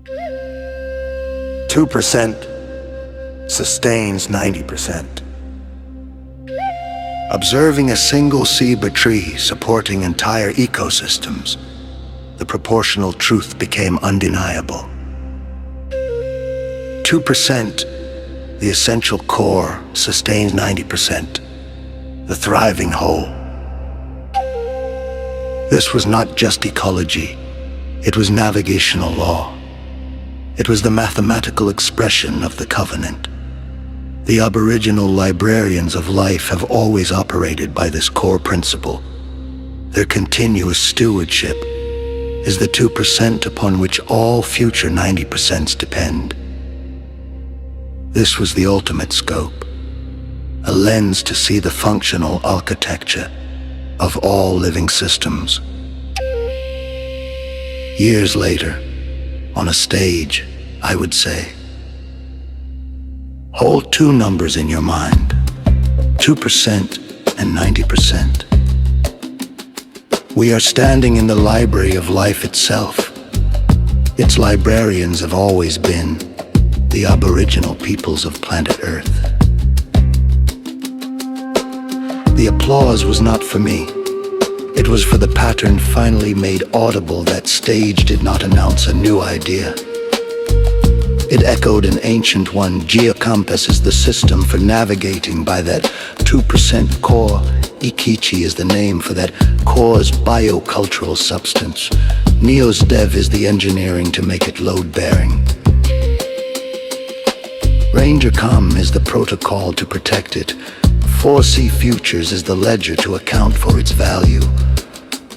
2% sustains 90%. Observing a single ceiba tree supporting entire ecosystems, the proportional truth became undeniable. 2%, the essential core, sustains 90%, the thriving whole. This was not just ecology, it was navigational law. It was the mathematical expression of the covenant. The Aboriginal librarians of life have always operated by this core principle. Their continuous stewardship is the 2% upon which all future 90% depend. This was the ultimate scope, a lens to see the functional architecture of all living systems. Years later, on a stage, I would say, hold two numbers in your mind, 2% and 90%. We are standing in the library of life itself. Its librarians have always been the Aboriginal peoples of planet Earth. The applause was not for me. It was for the pattern finally made audible. That stage did not announce a new idea. It echoed an ancient one. GeoCOMPASS is the system for navigating by that 2% core. IKIXI is the name for that core's biocultural substance. Neo's dev is the engineering to make it load-bearing. RangerCom is the protocol to protect it. 4C Futures is the ledger to account for its value.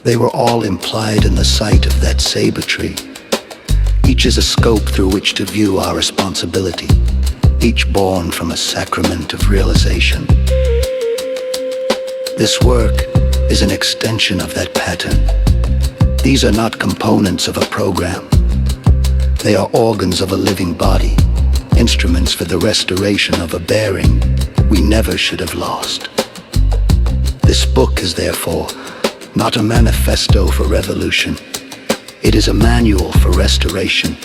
They were all implied in the sight of that saber tree. Each is a scope through which to view our responsibility, each born from a sacrament of realization. This work is an extension of that pattern. These are not components of a program. They are organs of a living body, instruments for the restoration of a bearing we never should have lost. This book is therefore not a manifesto for revolution. It is a manual for restoration,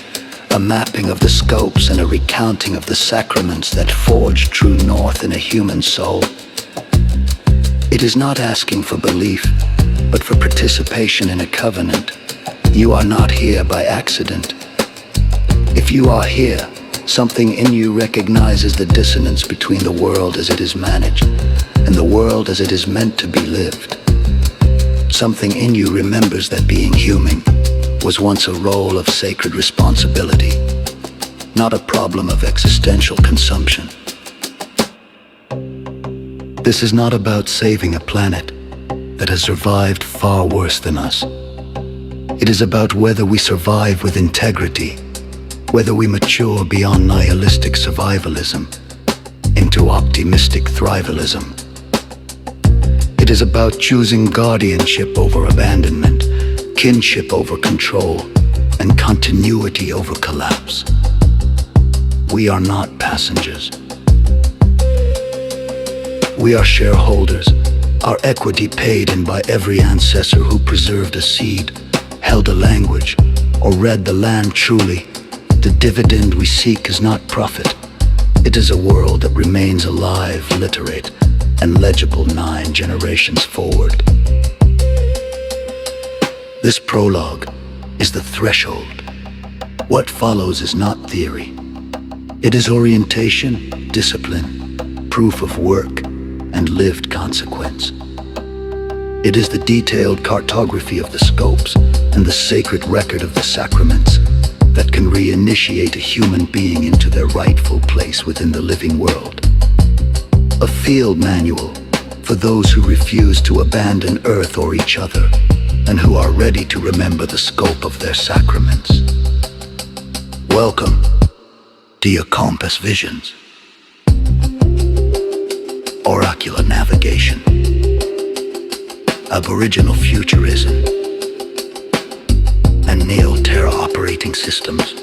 a mapping of the scopes and a recounting of the sacraments that forge true north in a human soul. It is not asking for belief, but for participation in a covenant. You are not here by accident. If you are here, something in you recognizes the dissonance between the world as it is managed and the world as it is meant to be lived. Something in you remembers that being human was once a role of sacred responsibility, not a problem of existential consumption. This is not about saving a planet that has survived far worse than us. It is about whether we survive with integrity, whether we mature beyond nihilistic survivalism into optimistic thrivalism. It is about choosing guardianship over abandonment, kinship over control, and continuity over collapse. We are not passengers. We are shareholders, our equity paid in by every ancestor who preserved a seed, held a language, or read the land truly. The dividend we seek is not profit. It is a world that remains alive, literate, and legible 9 generations forward. This prologue is the threshold. What follows is not theory. It is orientation, discipline, proof of work, and lived consequence. It is the detailed cartography of the scopes and the sacred record of the sacraments that can reinitiate a human being into their rightful place within the living world. A field manual for those who refuse to abandon Earth or each other and who are ready to remember the scope of their sacraments. Welcome to GeoCOMPASS Visions. Oracular navigation, Aboriginal futurism, and neo-terra operating systems.